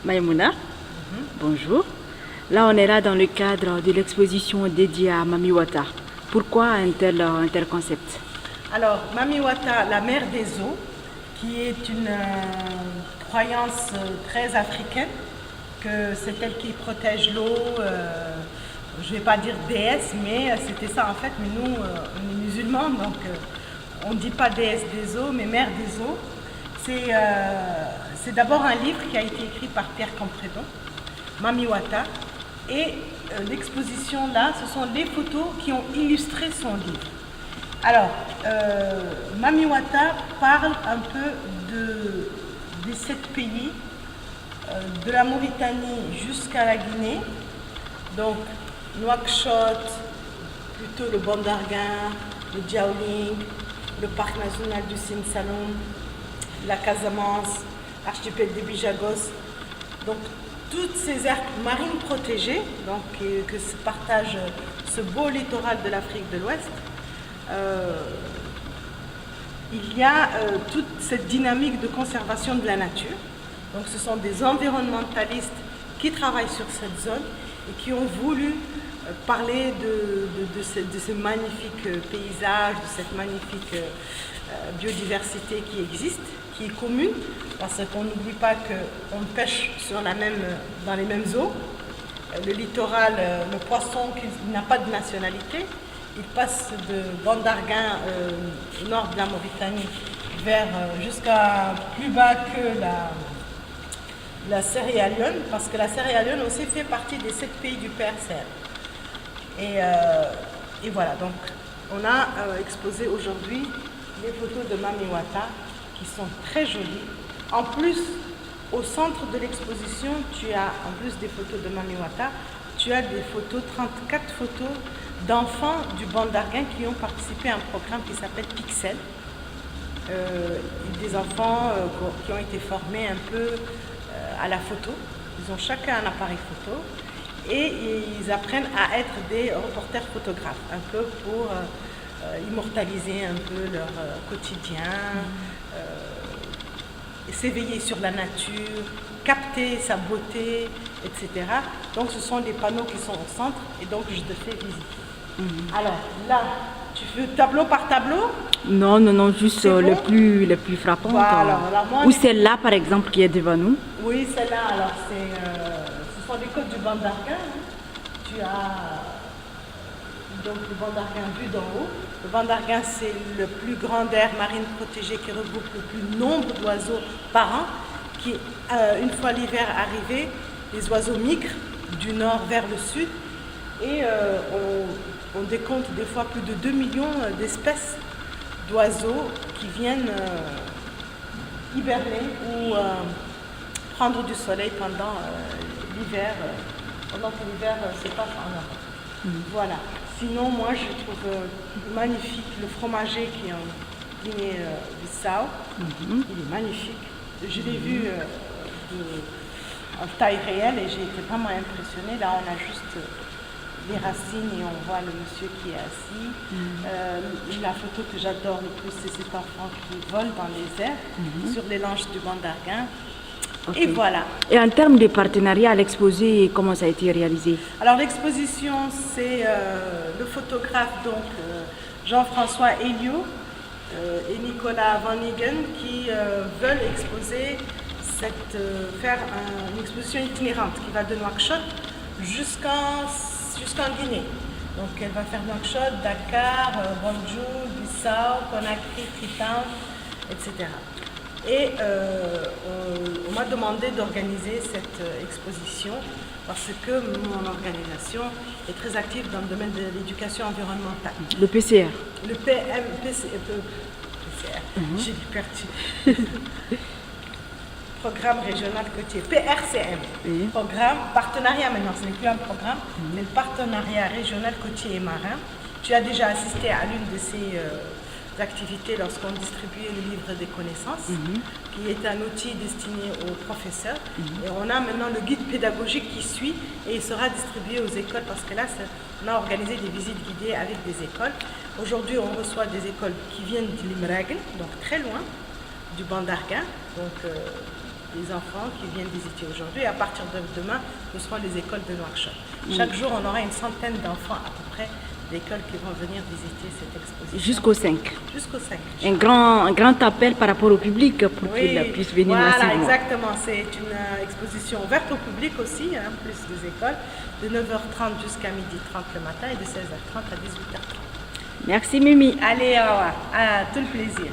Maïmouna, bonjour. Là, on est là dans le cadre de l'exposition dédiée à Mami Wata. Pourquoi un tel concept? Alors, Mami Wata, la mère des eaux, qui est une croyance très africaine, que c'est elle qui protège l'eau, je ne vais pas dire déesse, mais c'était ça en fait, mais nous, on est musulmans, donc on ne dit pas déesse des eaux, mais mère des eaux. C'est d'abord un livre qui a été écrit par Pierre Compredon, Mami Wata, et l'exposition là, ce sont les photos qui ont illustré son livre. Alors, Mami Wata parle un peu des 7 pays, de la Mauritanie jusqu'à la Guinée, donc Nouakchott, plutôt le Bandarguin, le Djaoling, le parc national du Sine Saloum, la Casamance, l'archipel des Bijagos, donc toutes ces aires marines protégées, donc que se partage ce beau littoral de l'Afrique de l'Ouest. Il y a toute cette dynamique de conservation de la nature. Donc ce sont des environnementalistes qui travaillent sur cette zone et qui ont voulu parler de ce magnifique paysage, de cette magnifique biodiversité qui existe, qui est commune, parce qu'on n'oublie pas qu'on pêche dans les mêmes eaux. Le littoral, le poisson qui n'a pas de nationalité, il passe de Bandarguin au nord de la Mauritanie jusqu'à plus bas que la Sierra Leone, parce que la Sierra Leone aussi fait partie des 7 pays du PRCL. Et voilà, donc on a exposé aujourd'hui les photos de Mami Wata qui sont très jolies. En plus, au centre de l'exposition, tu as, en plus des photos de Mami Wata, tu as des photos, 34 photos d'enfants du Bandarguin qui ont participé à un programme qui s'appelle Pixel. Des enfants qui ont été formés un peu à la photo. Ils ont chacun un appareil photo et ils apprennent à être des reporters photographes, un peu pour immortaliser un peu leur quotidien, s'éveiller sur la nature, capter sa beauté, etc. Donc ce sont des panneaux qui sont au centre et donc je te fais visiter. Alors là, tu veux tableau par tableau? Non, juste bon les plus frappantes. Voilà, Ou celle-là, par exemple, qui est devant nous. Oui, celle-là, alors ce sont les côtes du Bandarguin. Tu as donc le Bandarguin vu d'en haut. Le Bandarguin, c'est le plus grand aire marine protégée qui regroupe le plus nombre d'oiseaux par an, qui, une fois l'hiver arrivé, les oiseaux migrent du nord vers le sud et on décompte des fois plus de 2 millions d'espèces d'oiseaux qui viennent hiberner ou prendre du soleil pendant l'hiver, pendant que l'hiver se passe en Europe. Voilà. Sinon, moi, je trouve magnifique le fromager qui est en Guinée-Bissau. Il est magnifique. Je l'ai vu en taille réelle et j'ai été vraiment impressionnée. Là, on a juste les racines et on voit le monsieur qui est assis. La photo que j'adore le plus, c'est cet enfant qui vole dans les airs sur les langes du Bandarguin. Okay. Et voilà. Et en termes de partenariat à l'exposé, comment ça a été réalisé? Alors l'exposition, c'est le photographe donc Jean-François Elio et Nicolas Van Nigen qui veulent exposer faire une exposition itinérante qui va de Nouakchott jusqu'en Guinée. Donc elle va faire Nouakchott, Dakar, Banjul, Bissau, Conakry, Freetown, etc. Et on m'a demandé d'organiser cette exposition parce que mon organisation est très active dans le domaine de l'éducation environnementale. Le PCR. Le PCR. J'ai dit perdu. Programme régional côtier, PRCM. Programme, partenariat maintenant, ce n'est plus un programme, mais le partenariat régional côtier et marin. Tu as déjà assisté à l'une de ces activités lorsqu'on distribuait le livre des connaissances, qui est un outil destiné aux professeurs. Et on a maintenant le guide pédagogique qui suit et il sera distribué aux écoles parce que là, on a organisé des visites guidées avec des écoles. Aujourd'hui, on reçoit des écoles qui viennent de l'Imragl, donc très loin, du Bandarguin, donc les enfants qui viennent visiter aujourd'hui. À partir de demain, ce seront les écoles de Nouakchott. Chaque jour, on aura une centaine d'enfants à peu près d'écoles qui vont venir visiter cette exposition. Jusqu'au 5. Jusqu'au 5. Un grand appel par rapport au public pour qu'il puisse venir massivement. Voilà, exactement. C'est une exposition ouverte au public aussi, plus des écoles, de 9h30 jusqu'à 12h30 le matin et de 16h30 à 18h30. Merci Mimi. Allez, au revoir. À tout le plaisir.